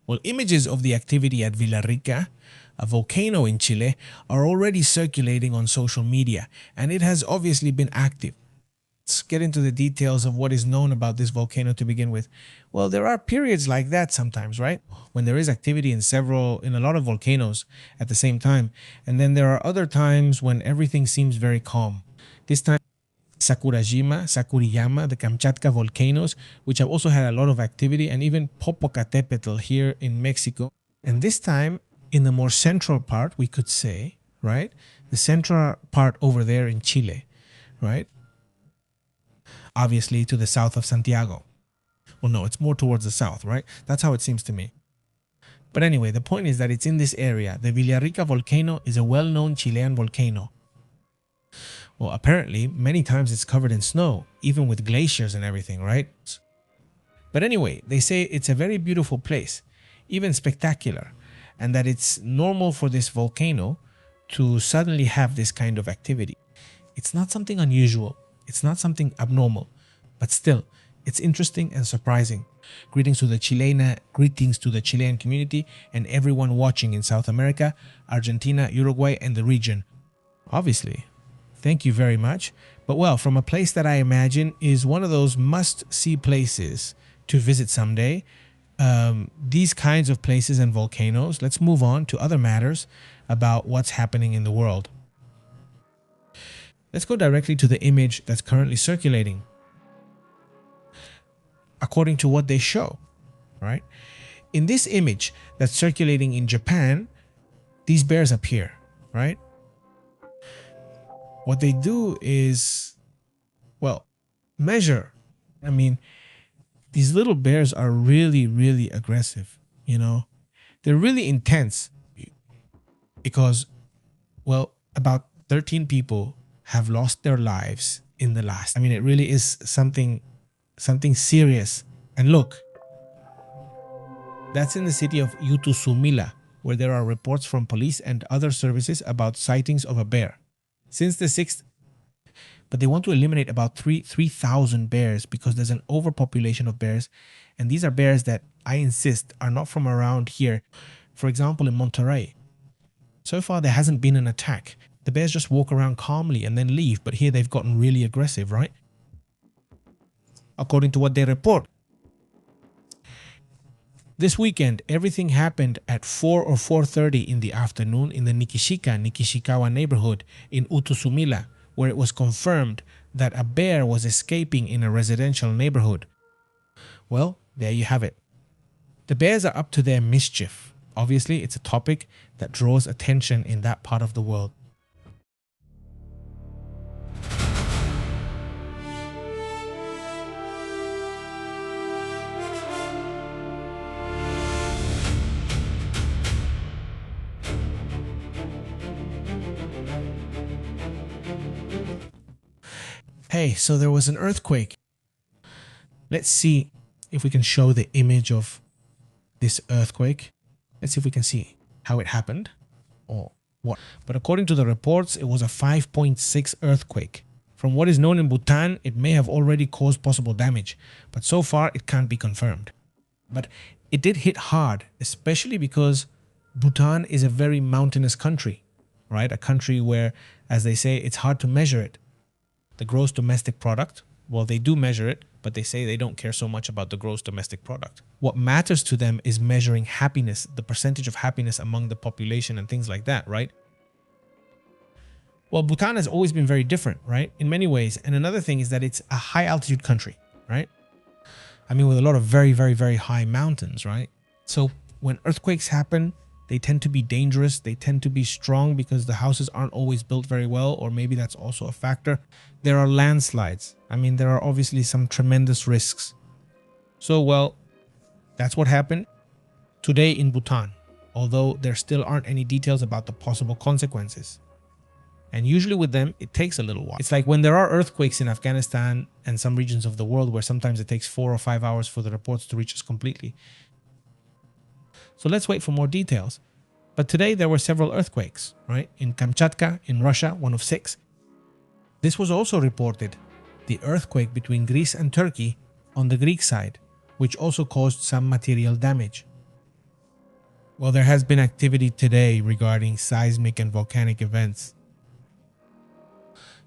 Well, images of the activity at Villarrica, a volcano in Chile, are already circulating on social media, and it has obviously been active. Let's get into the details of what is known about this volcano to begin with. Well, there are periods like that sometimes, right? When there is activity in a lot of volcanoes at the same time. And then there are other times when everything seems very calm. This time, Sakuriyama, the Kamchatka volcanoes, which have also had a lot of activity, and even Popocatépetl here in Mexico. And this time, in the more central part, we could say, right? The central part over there in Chile, right? Obviously to the south of Santiago. Well, no, it's more towards the south, right? That's how it seems to me. But anyway, the point is that it's in this area. The Villarrica volcano is a well-known Chilean volcano. Well, apparently, many times it's covered in snow, even with glaciers and everything, right? But anyway, they say it's a very beautiful place, even spectacular, and that it's normal for this volcano to suddenly have this kind of activity. It's not something unusual. It's not something abnormal, but still, it's interesting and surprising. Greetings to the Chilean community and everyone watching in South America, Argentina, Uruguay, and the region. Obviously, thank you very much. But well, from a place that I imagine is one of those must-see places to visit someday, these kinds of places and volcanoes, let's move on to other matters about what's happening in the world. Let's go directly to the image that's currently circulating. According to what they show, right? In this image that's circulating in Japan, these bears appear, right? What they do is, well, measure. I mean, these little bears are really, really aggressive, you know? They're really intense because, well, about 13 people have lost their lives in the last. I mean, it really is something serious. And look, that's in the city of Utusumila, where there are reports from police and other services about sightings of a bear. Since the 6th, but they want to eliminate about 3,000 bears because there's an overpopulation of bears. And these are bears that, I insist, are not from around here. For example, in Monterrey, so far there hasn't been an attack. The bears just walk around calmly and then leave, but here they've gotten really aggressive, right? According to what they report. This weekend, everything happened at 4 or 4:30 in the afternoon in the Nikishikawa neighborhood in Utusumila, where it was confirmed that a bear was escaping in a residential neighborhood. Well, there you have it. The bears are up to their mischief. Obviously, it's a topic that draws attention in that part of the world. Hey, so there was an earthquake. Let's see if we can show the image of this earthquake. Let's see if we can see how it happened or what. But according to the reports, it was a 5.6 earthquake. From what is known in Bhutan, it may have already caused possible damage, but so far it can't be confirmed. But it did hit hard, especially because Bhutan is a very mountainous country, right? A country where, as they say, it's hard to measure it. The gross domestic product, well, they do measure it, but they say they don't care so much about the gross domestic product. What matters to them is measuring happiness, the percentage of happiness among the population and things like that, right? Well, Bhutan has always been very different, right? In many ways. And another thing is that it's a high altitude country, right? I mean, with a lot of very, very, very high mountains, right? So when earthquakes happen, they tend to be dangerous. They tend to be strong because the houses aren't always built very well, or maybe that's also a factor. There are landslides. I mean, there are obviously some tremendous risks. So, well, that's what happened today in Bhutan, although there still aren't any details about the possible consequences. And usually with them, it takes a little while. It's like when there are earthquakes in Afghanistan and some regions of the world where sometimes it takes 4 or 5 hours for the reports to reach us completely. So let's wait for more details. But today there were several earthquakes, right? In Kamchatka, in Russia, one of 6. This was also reported, the earthquake between Greece and Turkey on the Greek side, which also caused some material damage. Well, there has been activity today regarding seismic and volcanic events.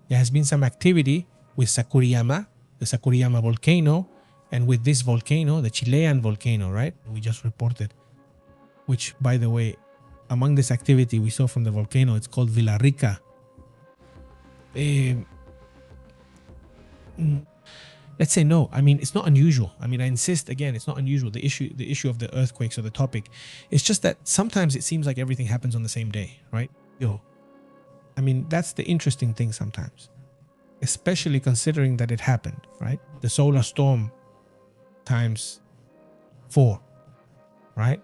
There has been some activity with Sakuriyama, the Sakuriyama volcano, and with this volcano, the Chilean volcano, right? We just reported. Which, by the way, among this activity we saw from the volcano, it's called Villarrica. Let's say no. I mean, it's not unusual. I mean, I insist again, it's not unusual. The issue of the earthquakes or the topic, it's just that sometimes it seems like everything happens on the same day, right? I mean, that's the interesting thing sometimes, especially considering that it happened, right? The solar storm times 4, right?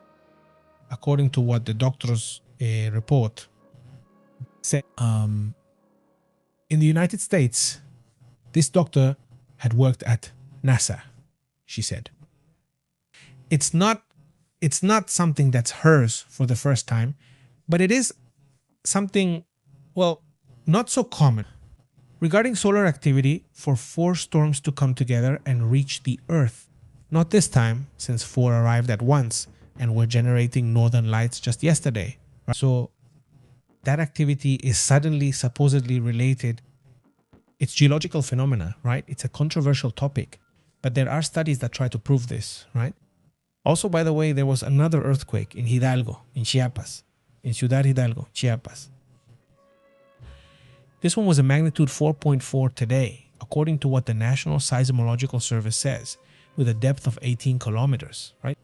According to what the doctors report, said, in the United States, this doctor had worked at NASA, she said. It's not something that's hers for the first time, but it is something, well, not so common. Regarding solar activity, for 4 storms to come together and reach the Earth. Not this time, since 4 arrived at once and were generating northern lights just yesterday. So that activity is suddenly supposedly related. It's geological phenomena, right? It's a controversial topic, but there are studies that try to prove this, right? Also, by the way, there was another earthquake in Hidalgo, in Chiapas, in Ciudad Hidalgo, Chiapas. This one was a magnitude 4.4 today, according to what the National Seismological Service says, with a depth of 18 kilometers, right?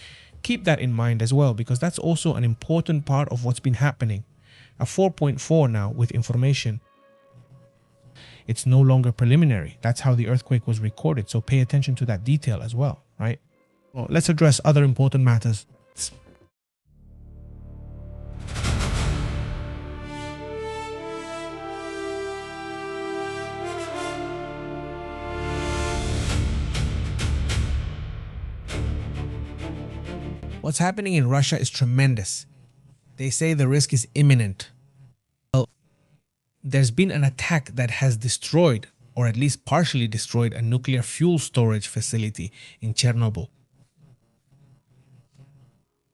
Keep that in mind as well, because that's also an important part of what's been happening. A 4.4 now with information. It's no longer preliminary. That's how the earthquake was recorded. So pay attention to that detail as well, right? Well, let's address other important matters. What's happening in Russia is tremendous. They say the risk is imminent. Well, there's been an attack that has destroyed, or at least partially destroyed, a nuclear fuel storage facility in Chernobyl.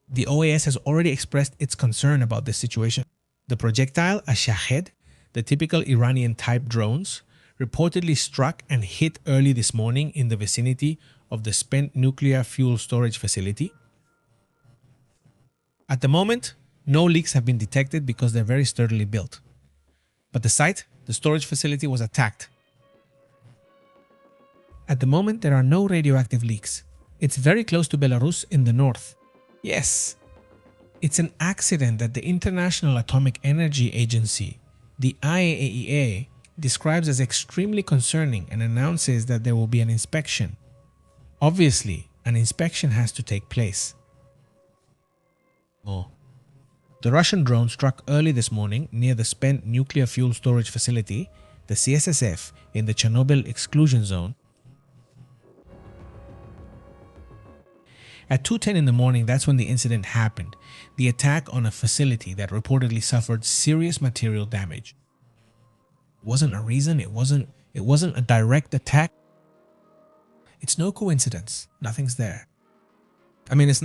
The OAS has already expressed its concern about this situation. The projectile, a Shahed, the typical Iranian type drones, reportedly struck and hit early this morning in the vicinity of the spent nuclear fuel storage facility. At the moment, no leaks have been detected because they're very sturdily built. But the site, the storage facility, was attacked. At the moment, there are no radioactive leaks. It's very close to Belarus in the north. Yes, it's an accident that the International Atomic Energy Agency, the IAEA, describes as extremely concerning and announces that there will be an inspection. Obviously, an inspection has to take place. The Russian drone struck early this morning near the spent nuclear fuel storage facility, the CSSF, in the Chernobyl exclusion zone. At 2:10 in the morning, that's when the incident happened, the attack on a facility that reportedly suffered serious material damage. It wasn't a reason, it wasn't a direct attack. It's no coincidence. Nothing's there. I mean, it's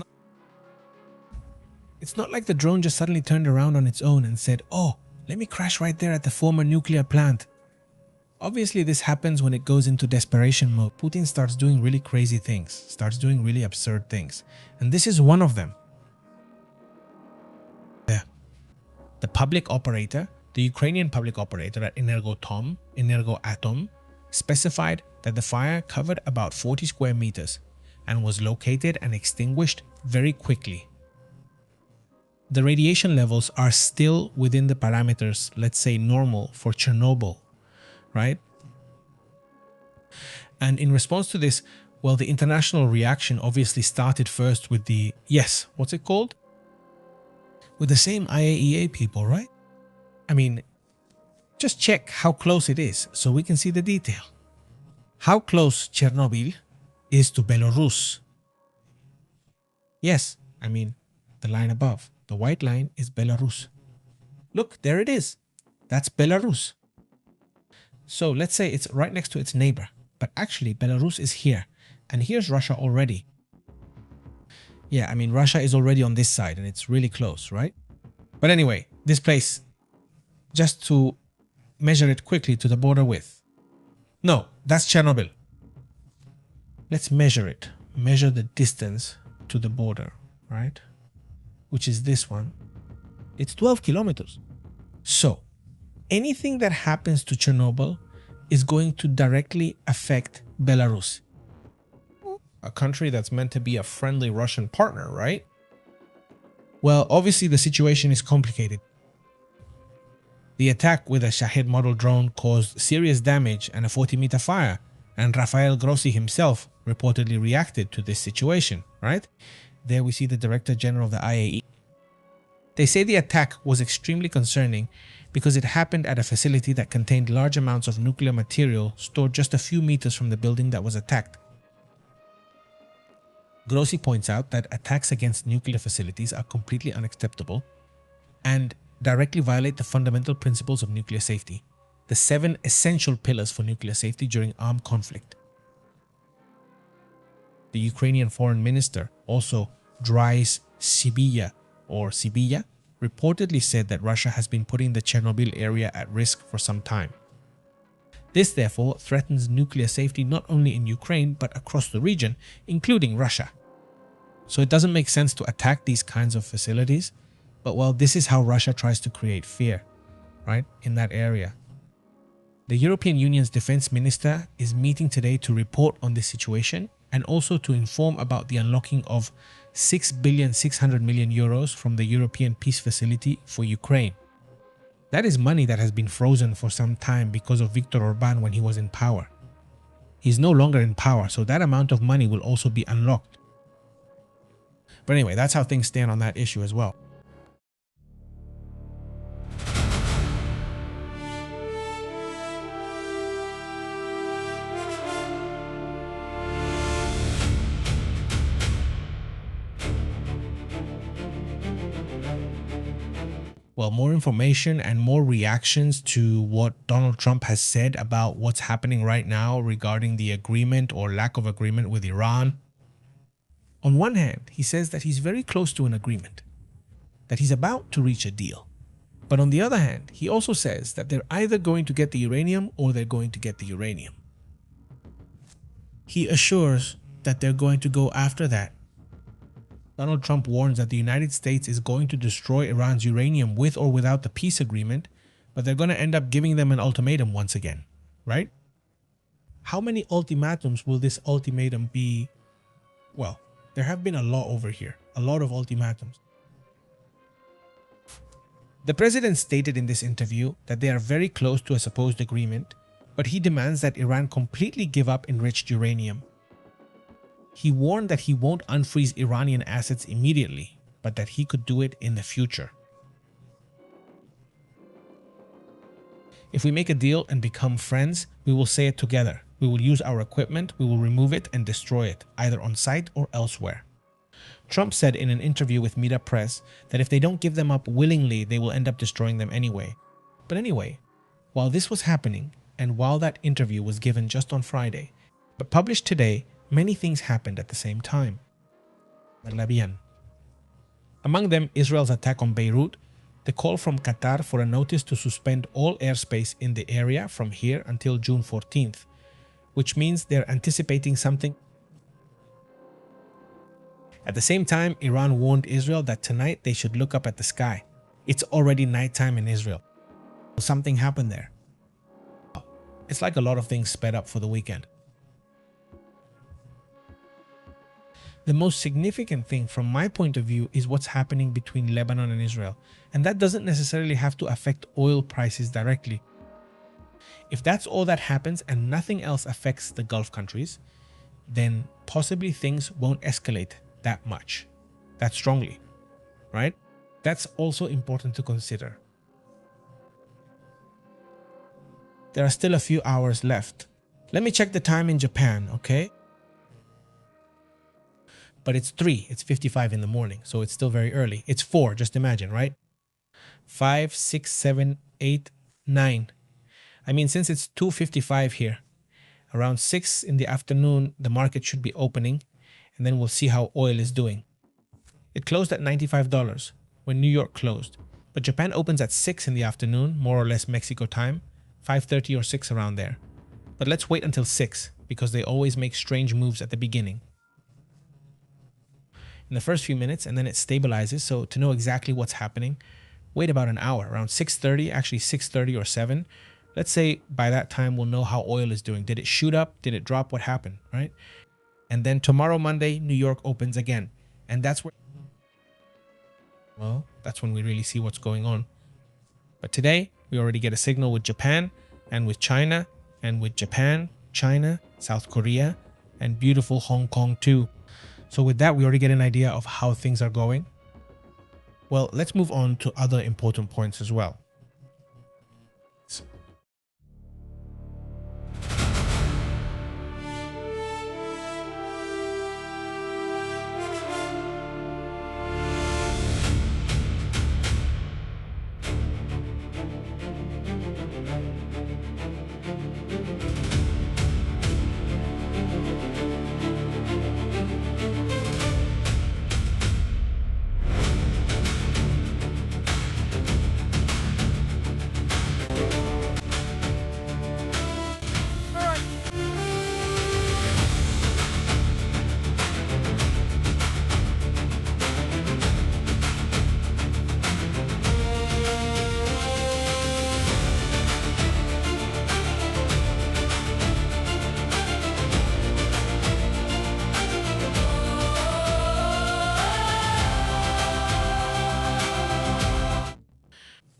not like the drone just suddenly turned around on its own and said, "Oh, let me crash right there at the former nuclear plant." Obviously, this happens when it goes into desperation mode. Putin starts doing really crazy things, starts doing really absurd things. And this is one of them. The public operator, the Ukrainian public operator at Energoatom, specified that the fire covered about 40 square meters and was located and extinguished very quickly. The radiation levels are still within the parameters, let's say normal for Chernobyl, right? And in response to this, well, the international reaction obviously started first with what's it called? With the same IAEA people, right? I mean, just check how close it is so we can see the detail. How close Chernobyl is to Belarus. Yes, I mean, the line above. The white line is Belarus. Look, there it is. That's Belarus. So let's say it's right next to its neighbor, but actually Belarus is here, and here's Russia already. Yeah, I mean, Russia is already on this side and it's really close, right? But anyway, this place, just to measure it quickly to the border with. No, that's Chernobyl. Let's measure it. Measure the distance to the border, right? Which is this one. It's 12 kilometers. So, anything that happens to Chernobyl is going to directly affect Belarus. A country that's meant to be a friendly Russian partner, right? Well, obviously the situation is complicated. The attack with a Shahed model drone caused serious damage and a 40-meter fire, and Rafael Grossi himself reportedly reacted to this situation, right? There we see the Director General of the IAE. They say the attack was extremely concerning because it happened at a facility that contained large amounts of nuclear material stored just a few meters from the building that was attacked. Grossi points out that attacks against nuclear facilities are completely unacceptable and directly violate the fundamental principles of nuclear safety, the 7 essential pillars for nuclear safety during armed conflict. The Ukrainian foreign minister, also Dries Sibilla, reportedly said that Russia has been putting the Chernobyl area at risk for some time. This therefore threatens nuclear safety not only in Ukraine but across the region, including Russia. So it doesn't make sense to attack these kinds of facilities, but well, this is how Russia tries to create fear, right, in that area. The European Union's defense minister is meeting today to report on this situation and also to inform about the unlocking of 6.6 billion euros from the European Peace Facility for Ukraine. That is money that has been frozen for some time because of Viktor Orban when he was in power. He's no longer in power, so that amount of money will also be unlocked. But anyway, that's how things stand on that issue as well. Well, more information and more reactions to what Donald Trump has said about what's happening right now regarding the agreement or lack of agreement with Iran. On one hand, he says that he's very close to an agreement, that he's about to reach a deal. But on the other hand, he also says that they're either going to get the uranium or they're going to get the uranium. He assures that they're going to go after that. Donald Trump warns that the United States is going to destroy Iran's uranium with or without the peace agreement, but they're going to end up giving them an ultimatum once again, right? How many ultimatums will this ultimatum be? Well, there have been a lot over here, a lot of ultimatums. The president stated in this interview that they are very close to a supposed agreement, but he demands that Iran completely give up enriched uranium. He warned that he won't unfreeze Iranian assets immediately, but that he could do it in the future. If we make a deal and become friends, we will say it together. We will use our equipment, we will remove it and destroy it, either on site or elsewhere. Trump said in an interview with Mira Press that if they don't give them up willingly, they will end up destroying them anyway. But anyway, while this was happening, and while that interview was given just on Friday, but published today, many things happened at the same time. Among them, Israel's attack on Beirut, the call from Qatar for a notice to suspend all airspace in the area from here until June 14th, which means they're anticipating something. At the same time, Iran warned Israel that tonight they should look up at the sky. It's already nighttime in Israel. Something happened there. It's like a lot of things sped up for the weekend. The most significant thing from my point of view is what's happening between Lebanon and Israel, and that doesn't necessarily have to affect oil prices directly. If that's all that happens and nothing else affects the Gulf countries, then possibly things won't escalate that much, that strongly, right? That's also important to consider. There are still a few hours left. Let me check the time in Japan, okay? But it's 3, it's 55 in the morning, so it's still very early. It's 4, just imagine, right? 5, 6, 7, 8, 9. I mean, since it's 2:55 here, around 6 in the afternoon, the market should be opening, and then we'll see how oil is doing. It closed at $95 when New York closed. But Japan opens at 6 in the afternoon, more or less Mexico time, 5:30 or 6 around there. But let's wait until 6 because they always make strange moves at the beginning. In the first few minutes, and then it stabilizes. So to know exactly what's happening, wait about an hour, around 6:30, actually 6:30 or 7. Let's say by that time we'll know how oil is doing. Did it shoot up? Did it drop? What happened, right? And then tomorrow, Monday, New York opens again. And that's where, well, that's when we really see what's going on. But today, we already get a signal with Japan and with China and with Japan, China, South Korea, and beautiful Hong Kong too. So with that, we already get an idea of how things are going. Well, let's move on to other important points as well.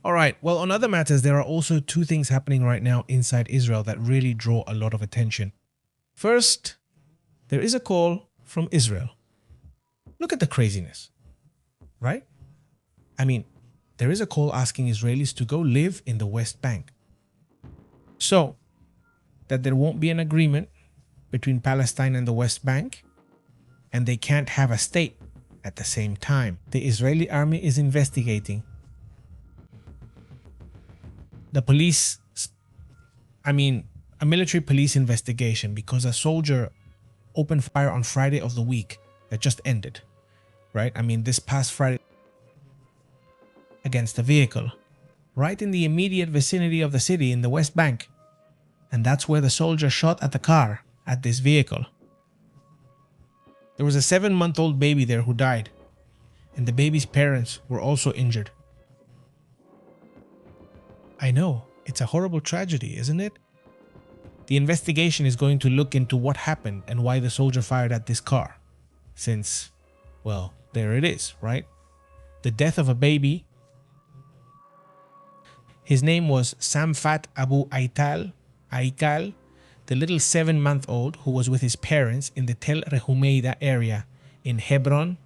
Alright, well, on other matters, there are also two things happening right now inside Israel that really draw a lot of attention. First, there is a call from Israel. Look at the craziness, right? I mean, there is a call asking Israelis to go live in the West Bank. So, that there won't be an agreement between Palestine and the West Bank, and they can't have a state at the same time. The Israeli army is investigating. The police, a military police investigation because a soldier opened fire on Friday of the week that just ended, right? This past Friday against a vehicle right in the immediate vicinity of the city in the West Bank. And that's where the soldier shot at the car, at this vehicle. There was a 7-month-old baby there who died, and the baby's parents were also injured. I know, it's a horrible tragedy, isn't it? The investigation is going to look into what happened and why the soldier fired at this car. Since, well, there it is, right? The death of a baby. His name was Samfat Abu Aikal, the little 7-month-old who was with his parents in the Tel Rehumeida area in Hebron.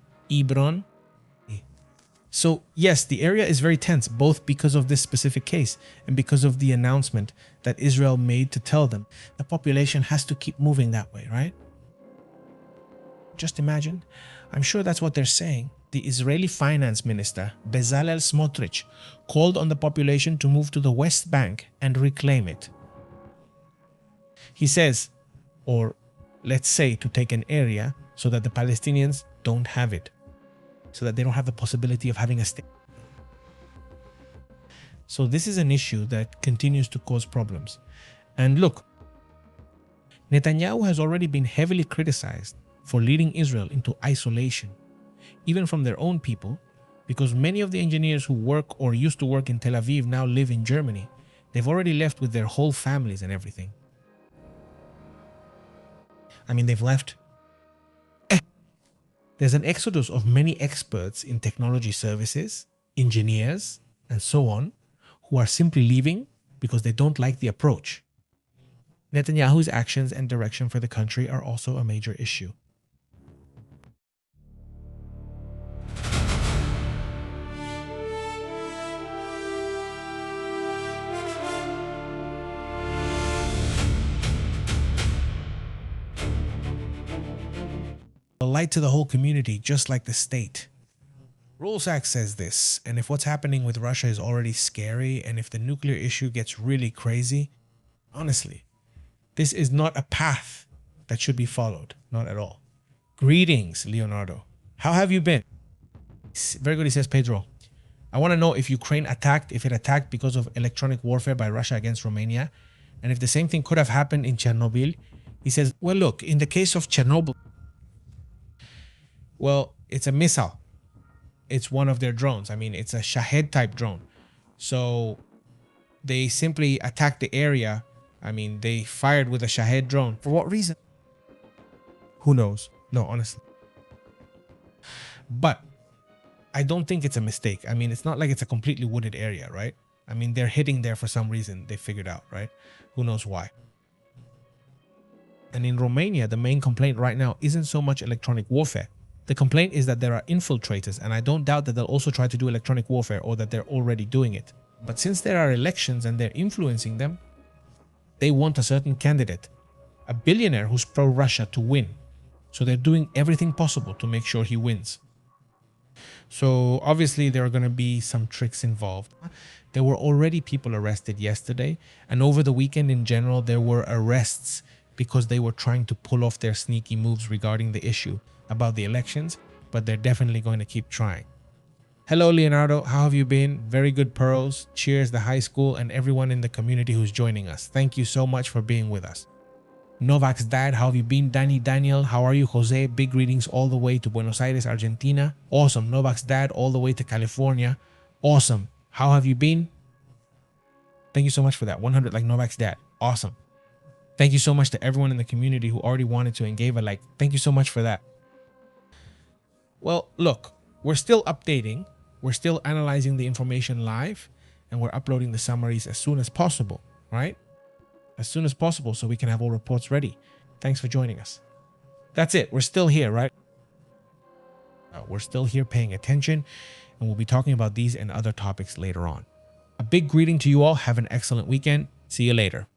So yes, the area is very tense, both because of this specific case and because of the announcement that Israel made to tell them the population has to keep moving that way, right? Just imagine, I'm sure that's what they're saying. The Israeli finance minister, Bezalel Smotrich, called on the population to move to the West Bank and reclaim it. He says, or let's say to take an area so that the Palestinians don't have it. So that they don't have the possibility of having a state. So this is an issue that continues to cause problems. And look, Netanyahu has already been heavily criticized for leading Israel into isolation, even from their own people, because many of the engineers who work or used to work in Tel Aviv now live in Germany. They've already left with their whole families and everything. They've left. There's an exodus of many experts in technology services, engineers, and so on, who are simply leaving because they don't like the approach. Netanyahu's actions and direction for the country are also a major issue. A light to the whole community, just like the state. Rulsack says this, and if what's happening with Russia is already scary, and if the nuclear issue gets really crazy, honestly, this is not a path that should be followed. Not at all. Greetings, Leonardo. How have you been? Very good, he says, Pedro. I want to know if Ukraine attacked, if it attacked because of electronic warfare by Russia against Romania, and if the same thing could have happened in Chernobyl. He says, well, look, in the case of Chernobyl, well, it's a missile. It's one of their drones. I mean, it's a Shahed type drone. So they simply attacked the area. I mean, they fired with a Shahed drone. For what reason? Who knows? No, honestly. But I don't think it's a mistake. I mean, it's not like it's a completely wooded area, right? I mean, they're hitting there for some reason they figured out, right? Who knows why? And in Romania, the main complaint right now isn't so much electronic warfare. The complaint is that there are infiltrators, and I don't doubt that they'll also try to do electronic warfare or that they're already doing it. But since there are elections and they're influencing them, they want a certain candidate, a billionaire who's pro-Russia, to win. So they're doing everything possible to make sure he wins. So obviously there are going to be some tricks involved. There were already people arrested yesterday, and over the weekend in general there were arrests because they were trying to pull off their sneaky moves regarding the issue about the elections, but they're definitely going to keep trying. Hello Leonardo, how have you been? Very good pearls. Cheers the high school and everyone in the community who's joining us. Thank you so much for being with us. Novak's dad, how have you been? Danny, Daniel, how are you? Jose, big greetings all the way to Buenos Aires, Argentina. Awesome. Novak's dad all the way to California. Awesome. How have you been? Thank you so much for that. 100 like Novak's dad. Awesome. Thank you so much to everyone in the community who already wanted to and gave a like. Thank you so much for that. Well, look, we're still updating. We're still analyzing the information live, and we're uploading the summaries as soon as possible, right? As soon as possible so we can have all reports ready. Thanks for joining us. That's it. We're still here, right? We're still here paying attention, and we'll be talking about these and other topics later on. A big greeting to you all. Have an excellent weekend. See you later.